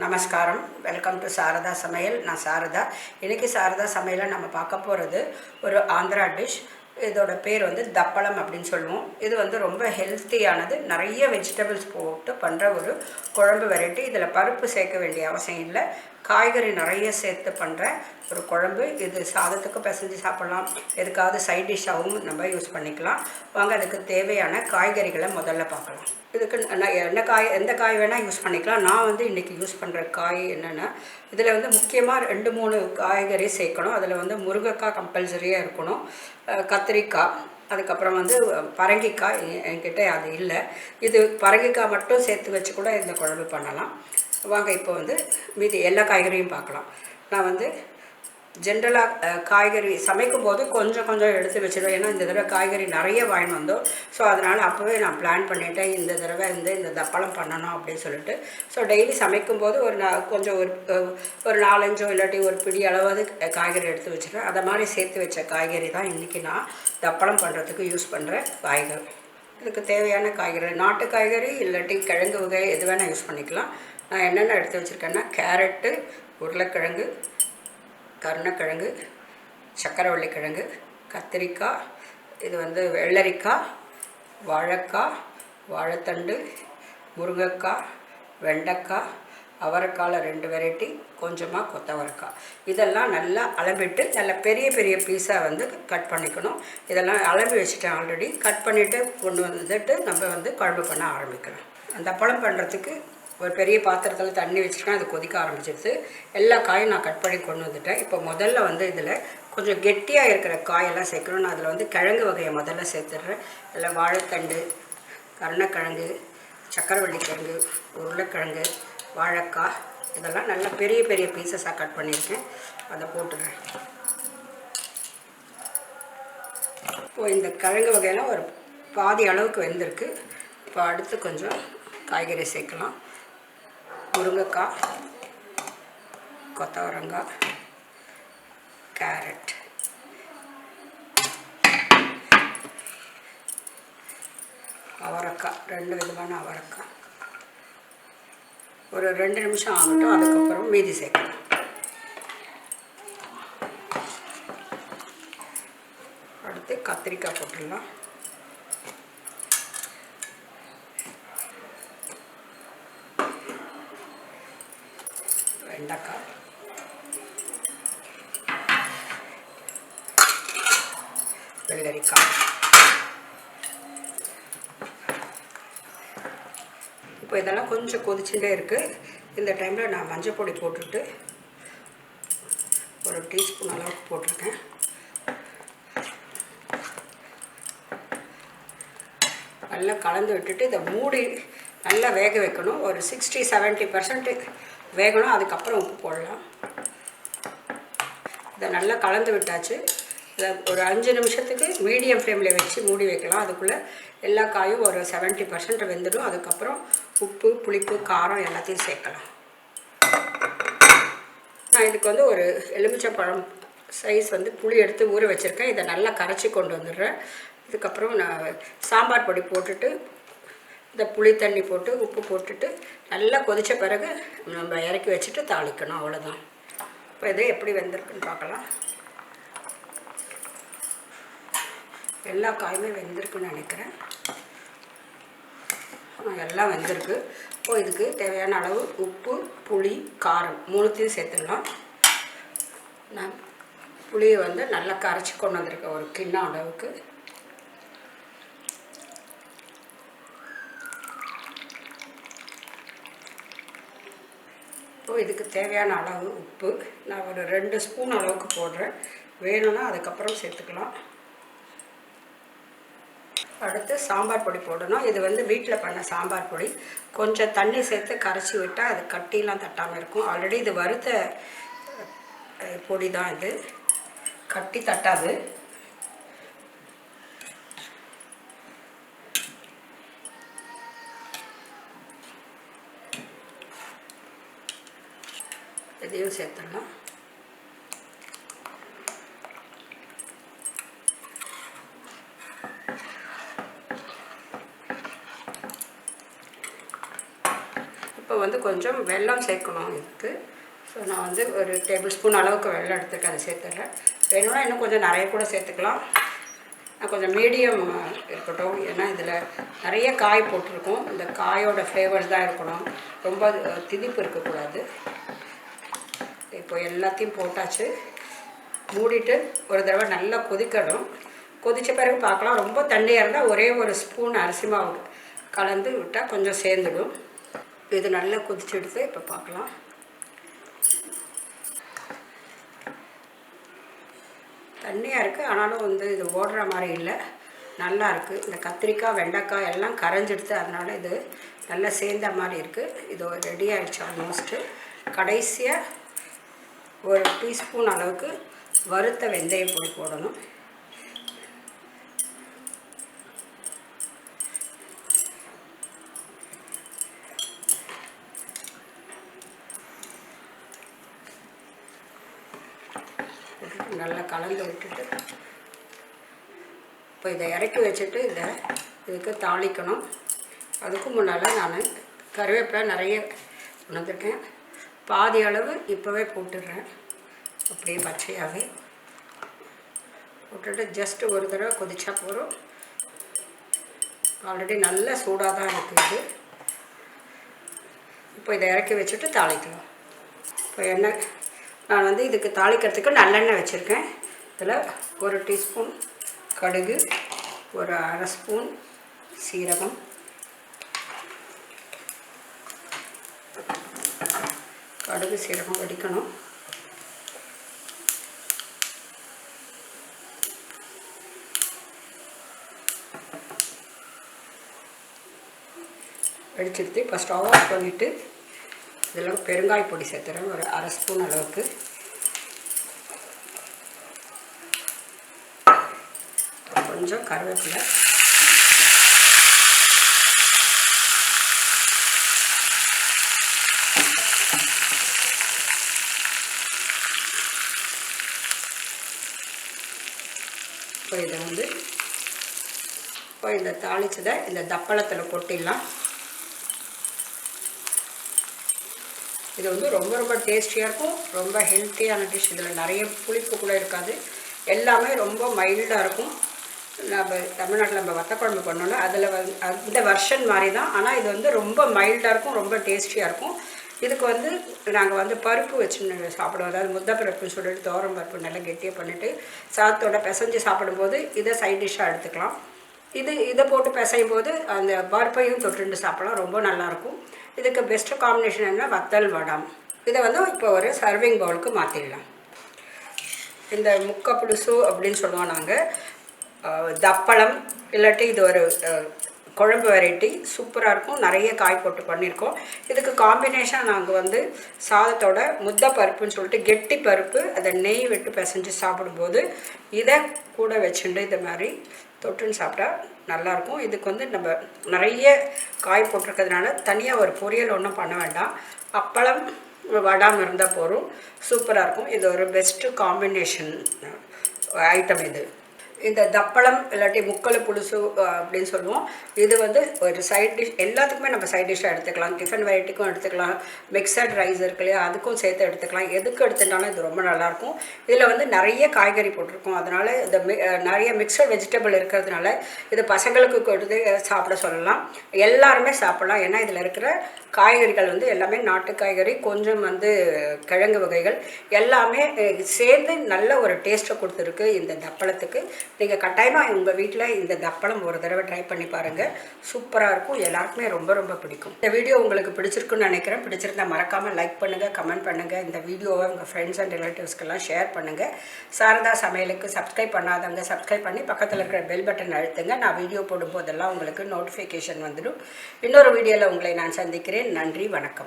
நமஸ்காரம். Welcome to Saradha சமையல். நான் சாரதா. இன்றைக்கி சாரதா சமையலில் நம்ம பார்க்க போகிறது ஒரு ஆந்திரா டிஷ். இதோட பேர் வந்து தப்பளம் அப்படின்னு சொல்லுவோம். இது வந்து ரொம்ப ஹெல்த்தியானது. நிறைய வெஜிடபிள்ஸ் போட்டு பண்ணுற ஒரு குழம்பு வெரைட்டி. இதில் பருப்பு சேர்க்க வேண்டிய அவசியம் இல்லை. காய்கறி நிறைய சேர்த்து பண்ணுற ஒரு குழம்பு. இது சாதத்துக்கு பிசைஞ்சு சாப்பிட்லாம். எதுக்காவது சைட் டிஷ்ஷாகவும் நம்ம யூஸ் பண்ணிக்கலாம். வாங்க அதுக்கு தேவையான காய்கறிகளை முதல்ல பார்க்கலாம். இதுக்கு நான் எந்த காய் வேணால் யூஸ் பண்ணிக்கலாம். நான் வந்து இன்றைக்கி யூஸ் பண்ணுற காய் என்னென்னா, இதில் வந்து முக்கியமாக 2-3 காய்கறி சேர்க்கணும். அதில் வந்து முருங்கைக்காய் கம்பல்சரியாக இருக்கணும், கத்திரிக்காய், அதுக்கப்புறம் வந்து பரங்கிக்காய். என்கிட்ட அது இல்லை. இது பரங்கிக்காய் மட்டும் சேர்த்து வச்சு கூட இந்த குழம்பு பண்ணலாம். வாங்க இப்போ வந்து மீதி எல்லா காய்கறியும் பார்க்கலாம். நான் வந்து ஜென்ரலாக காய்கறி சமைக்கும் போது கொஞ்சம் கொஞ்சம் எடுத்து வச்சுருவேன். ஏன்னா இந்த தடவை காய்கறி நிறைய வாங்கி வந்தோம். ஸோ அதனால் அப்போவே நான் பிளான் பண்ணிவிட்டேன், இந்த தடவை இந்த தப்பளம் பண்ணணும் அப்படின்னு சொல்லிட்டு. ஸோ டெய்லி சமைக்கும்போது கொஞ்சம் ஒரு 4-5 இல்லாட்டி ஒரு பிடி அளவாவது காய்கறி எடுத்து வச்சுருவேன். அதை மாதிரி சேர்த்து வச்ச காய்கறி தான் இன்றைக்கி நான் தப்பளம் பண்ணுறதுக்கு யூஸ் பண்ணுற காய்கறி. இதுக்கு தேவையான காய்கறி நாட்டு காய்கறி இல்லாட்டி கிழங்கு வகை எது வேணால் யூஸ் பண்ணிக்கலாம். நான் என்னென்ன எடுத்து வச்சுருக்கேன்னா, கேரட்டு, உருளைக்கிழங்கு, கருணக்கிழங்கு, சக்கரவள்ளி கிழங்கு, கத்திரிக்காய், இது வந்து வெள்ளரிக்காய், வாழைக்காய், வாழைத்தண்டு, முருங்கைக்காய், வெண்டைக்காய், அவரைக்காயில் 2 வெரைட்டி, கொஞ்சமாக கொத்தவரைக்காய். இதெல்லாம் நல்லா அளவிட்டு நல்ல பெரிய பெரிய பீஸாக வந்து கட் பண்ணிக்கணும். இதெல்லாம் அளவி வச்சுட்டேன் ஆல்ரெடி. கட் பண்ணிவிட்டு கொண்டு வந்துட்டு நம்ம வந்து குழம்பு பண்ண ஆரம்பிக்கலாம். அந்த பழம் பண்ணுறதுக்கு ஒரு பெரிய பாத்திரத்தில் தண்ணி வச்சுருக்கேன். அது கொதிக்க ஆரம்பிச்சிடுது. எல்லா காயும் நான் கட் பண்ணி கொண்டு வந்துட்டேன். இப்போ முதல்ல வந்து இதில் கொஞ்சம் கெட்டியாக இருக்கிற காயெல்லாம் சேர்க்கணும். நான் அதில் வந்து கிழங்கு வகையை முதல்ல சேர்த்துடுறேன். இதில் வாழைத்தண்டு, கருணக்கிழங்கு, சக்கரவள்ளி கிழங்கு, உருளைக்கிழங்கு, வாழைக்காய், இதெல்லாம் நல்லா பெரிய பெரிய பீசஸாக கட் பண்ணியிருக்கேன். அதை போட்டுடுறேன். இப்போது இந்த கிழங்கு வகையெல்லாம் ஒரு பாதி அளவுக்கு வெந்திருக்கு. இப்போ அடுத்து கொஞ்சம் காய்கறி சேர்க்கலாம். முருங்கைக்காய், கொத்தவரங்காய், கேரட், அவரைக்காய், 2 விதமான அவரைக்காய். ஒரு 2 நிமிஷம் ஆகட்டும். அதுக்கப்புறம் மீதி சேர்க்கலாம். அடுத்து கத்திரிக்காய் போட்டுடலாம். வெண்டைக்காய், வெள்ளரிக்காய். இப்போ இதெல்லாம் கொஞ்சம் கொதிச்சுட்டே இருக்குது. இந்த டைமில் நான் மஞ்சள் பொடி போட்டுட்டு ஒரு டீஸ்பூன் அளவுக்கு போட்டிருக்கேன். நல்லா கலந்து விட்டுட்டு இதை மூடி நல்லா வேக வைக்கணும். ஒரு 60-70% வேகணும். அதுக்கப்புறம் உப்பு போடலாம். இதை நல்லா கலந்து விட்டாச்சு. இதை ஒரு 5 நிமிஷத்துக்கு மீடியம் ஃப்ளேமில் வச்சு மூடி வைக்கலாம். அதுக்குள்ளே எல்லா காயும் ஒரு 70% வெந்துடும். அதுக்கப்புறம் உப்பு, புளிப்பு, காரம் எல்லாத்தையும் சேர்க்கலாம். நான் இதுக்கு வந்து ஒரு எலுமிச்சைப்பழம் சைஸ் வந்து புளி எடுத்து ஊற வச்சுருக்கேன். இதை நல்லா கரைச்சி கொண்டு வந்துடுறேன். இதுக்கப்புறம் நான் சாம்பார் பொடி போட்டுட்டு, இந்த புளி தண்ணி போட்டு உப்பு போட்டுட்டு நல்லா கொதித்த பிறகு நம்ம இறக்கி வச்சுட்டு தாளிக்கணும். அவ்வளோதான். இப்போ இது எப்படி வெந்திருக்குன்னு பார்க்கலாம். எல்லா காயுமே வெந்திருக்குன்னு நினைக்கிறேன். எல்லாம் வெந்திருக்கு. இப்போ இதுக்கு தேவையான அளவு உப்பு, புளி, காரம் 3த்தையும் சேர்த்துடலாம். நான் புளியை வந்து நல்லா கரைச்சி கொண்டு வந்திருக்கேன் ஒரு கிண்ணம் அளவுக்கு. இப்போ இதுக்கு தேவையான அளவு உப்பு நான் ஒரு 2 ஸ்பூன் அளவுக்கு போடுறேன். வேணும்னா அதுக்கப்புறம் சேர்த்துக்கலாம். அடுத்து சாம்பார் பொடி போடணும். இது வந்து வீட்டில் பண்ண சாம்பார் பொடி. கொஞ்சம் தண்ணி சேர்த்து கரைச்சி விட்டால் அது கட்டிலாம் தட்டாமல் இருக்கும். ஆல்ரெடி இது வறுத்த பொடி தான். இது கட்டி தட்டாது. இதையும் சேர்த்துடலாம். இப்போ வந்து கொஞ்சம் வெல்லம் சேர்க்கணும் இதுக்கு. ஸோ நான் வந்து ஒரு டேபிள் ஸ்பூன் அளவுக்கு வெல்லம் எடுத்துருக்கேன், அதை சேர்த்துட்றேன். வேணும்னா இன்னும் கொஞ்சம் நிறைய கூட சேர்த்துக்கலாம். நான் கொஞ்சம் மீடியம் இருக்கட்டும், ஏன்னா இதில் நிறைய காய் போட்டிருக்கோம். இந்த காயோட ஃப்ளேவர்ஸ் தான் இருக்கணும், ரொம்ப திதிப்பு இருக்கக்கூடாது. இப்போ எல்லாத்தையும் போட்டாச்சு. மூடிட்டு ஒரு தடவை நல்லா கொதிக்கணும். கொதித்த பிறகு பார்க்கலாம். ரொம்ப தண்ணியாக இருந்தால் ஒரே ஒரு ஸ்பூன் அரிசி மாவு கலந்து விட்டால் கொஞ்சம் சேர்ந்துடும். இது நல்லா கொதிச்சுடுது. இப்போ பார்க்கலாம். தண்ணியாக இருக்குது, ஆனாலும் வந்து இது ஓடுற மாதிரி இல்லை, நல்லா இருக்குது. இந்த கத்திரிக்காய் வெண்டைக்காய் எல்லாம் கரைஞ்சிடுது, அதனால் இது நல்லா சேர்ந்த மாதிரி இருக்குது. இது ரெடி ஆகிடுச்சு ஆல்மோஸ்ட்டு. கடைசியாக ஒரு டீஸ்பூன் அளவுக்கு வறுத்த வெந்தயம் பொடி போடணும். நல்லா கலந்து விட்டுட்டு இப்போ இதை இறக்கி வச்சுட்டு இதுக்கு தாளிக்கணும். அதுக்கு முன்னால் நான் கருவேப்பிலை நிறைய உணர்ந்துருக்கேன். பாதி அளவு இப்போவே போட்டுடுறேன், அப்படியே பச்சையாகவே போட்டுட்டு ஜஸ்ட் ஒரு தடவை கொதிச்சா போகிறோம். ஆல்ரெடி நல்ல சூடாக தான் இருக்குது. இப்போ இதை இறக்கி வச்சுட்டு தாளிக்கலாம். இப்போ எண்ணெய் நான் வந்து இதுக்கு தாளிக்கிறதுக்கு நல்லெண்ணெய் வச்சுருக்கேன். இதில் ஒரு டீஸ்பூன் கடுகு, ஒரு அரை ஸ்பூன் சீரகம், கடுகு சீரகம் வெடிக்கணும். வெடிச்சிடுத்து. இப்போ ஸ்டவ் ஆஃப் பண்ணிவிட்டு இதில் பெருங்காய பொடி சேர்த்துறேன், ஒரு அரை ஸ்பூன் அளவுக்கு. கொஞ்சம் கருவேப்பிலை, இப்போ இதை வந்து இப்போ இந்த தாளிச்சதை இந்த தப்பளத்தில் கொட்டிடலாம். இது வந்து ரொம்ப ரொம்ப டேஸ்டியாக இருக்கும், ரொம்ப ஹெல்த்தியான டிஷ். இதில் நிறைய புளிப்பு கூட இருக்காது, எல்லாமே ரொம்ப மைல்டாக இருக்கும். நம்ம தமிழ்நாட்டில் நம்ம வத்தக்குழம்பு பண்ணோன்னா அதில் வந்து அந்த வெர்ஷன் மாதிரி தான், ஆனால் இது வந்து ரொம்ப மைல்டாக இருக்கும், ரொம்ப டேஸ்டியாக இருக்கும். இதுக்கு வந்து நாங்கள் வந்து பருப்பு வச்சு சாப்பிடுவோம், அதாவது முத்த பருப்புன்னு சொல்லிட்டு தோரம் பருப்பு நல்லா கெட்டியாக பண்ணிவிட்டு சாதத்தோட பிசைஞ்சு சாப்பிடும்போது இதை சைட் டிஷ்ஷாக எடுத்துக்கலாம். இதை போட்டு பிசையும் போது அந்த பருப்பையும் தொட்டுண்டு சாப்பிடலாம், ரொம்ப நல்லாயிருக்கும். இதுக்கு பெஸ்ட்டு காம்பினேஷன் என்ன, வத்தல் வடம். இதை வந்து இப்போ ஒரு சர்விங் பவுலுக்கு மாற்றிடலாம். இந்த முக்கை புலுசு அப்படின்னு சொல்லுவோம் நாங்கள், தப்பளம் இல்லாட்டி இது ஒரு குழம்பு வெரைட்டி, சூப்பராக இருக்கும். நிறைய காய் போட்டு பண்ணியிருக்கோம். இதுக்கு காம்பினேஷன் நாங்கள் வந்து சாதத்தோட முத்த பருப்புன்னு சொல்லிட்டு கெட்டி பருப்பு, அதை நெய் விட்டு பிசைஞ்சு சாப்பிடும்போது இதை கூட வச்சுட்டு இது மாதிரி தொட்டுன்னு சாப்பிட்டா நல்லாயிருக்கும். இதுக்கு வந்து நம்ம நிறைய காய் போட்டிருக்கிறதுனால தனியாக ஒரு பொரியல் ஒன்றும் பண்ண வேண்டாம், அப்பளம் வடாமல் இருந்தால் போதும், சூப்பராக இருக்கும். இது ஒரு பெஸ்ட்டு காம்பினேஷன் ஐட்டம். இந்த தப்பளம் இல்லாட்டி முக்கலை புலுசு அப்படின்னு சொல்லுவோம். இது வந்து ஒரு சைட் டிஷ், எல்லாத்துக்குமே நம்ம சைட் டிஷ்ஷாக எடுத்துக்கலாம். டிஃபன் வெரைட்டிக்கும் எடுத்துக்கலாம், மிக்சட் ரைஸ் இருக்கு இல்லையா, அதுக்கும் சேர்த்து எடுத்துக்கலாம். எதுக்கு எடுத்துட்டாலும் இது ரொம்ப நல்லாயிருக்கும். இதில் வந்து நிறைய காய்கறி போட்டிருக்கோம், அதனால் இந்த நிறைய மிக்சட் வெஜிடபிள் இருக்கிறதுனால இது பசங்களுக்கு கொடுத்து சாப்பிட சொல்லலாம், எல்லாருமே சாப்பிட்லாம். ஏன்னா இதில் இருக்கிற காய்கறிகள் வந்து எல்லாமே நாட்டு காய்கறி, கொஞ்சம் வந்து கிழங்கு வகைகள் எல்லாமே சேர்ந்து நல்ல ஒரு டேஸ்ட்டை கொடுத்துருக்கு இந்த தப்பளத்துக்கு. நீங்கள் கட்டாயமாக உங்கள் வீட்டில் இந்த தப்பளம் ஒரு தடவை ட்ரை பண்ணி பாருங்கள், சூப்பராக இருக்கும். எல்லாருக்குமே ரொம்ப ரொம்ப பிடிக்கும். இந்த வீடியோ உங்களுக்கு பிடிச்சிருக்குன்னு நினைக்கிறேன். பிடிச்சிருந்தா மறக்காமல் லைக் பண்ணுங்கள், கமெண்ட் பண்ணுங்கள். இந்த வீடியோவை உங்கள் ஃப்ரெண்ட்ஸ் அண்ட் ரிலேட்டிவ்ஸ்க்கெல்லாம் ஷேர் பண்ணுங்கள். சாரதா சமையலுக்கு சப்ஸ்கிரைப் பண்ணாதவங்க சப்ஸ்கிரைப் பண்ணி பக்கத்தில் இருக்கிற பெல் பட்டன் அழுத்துங்க. நான் வீடியோ போடும்போதெல்லாம் உங்களுக்கு நோட்டிஃபிகேஷன் வந்துடும். இன்னொரு வீடியோவில் உங்களை நான் சந்திக்கிறேன். நன்றி, வணக்கம்.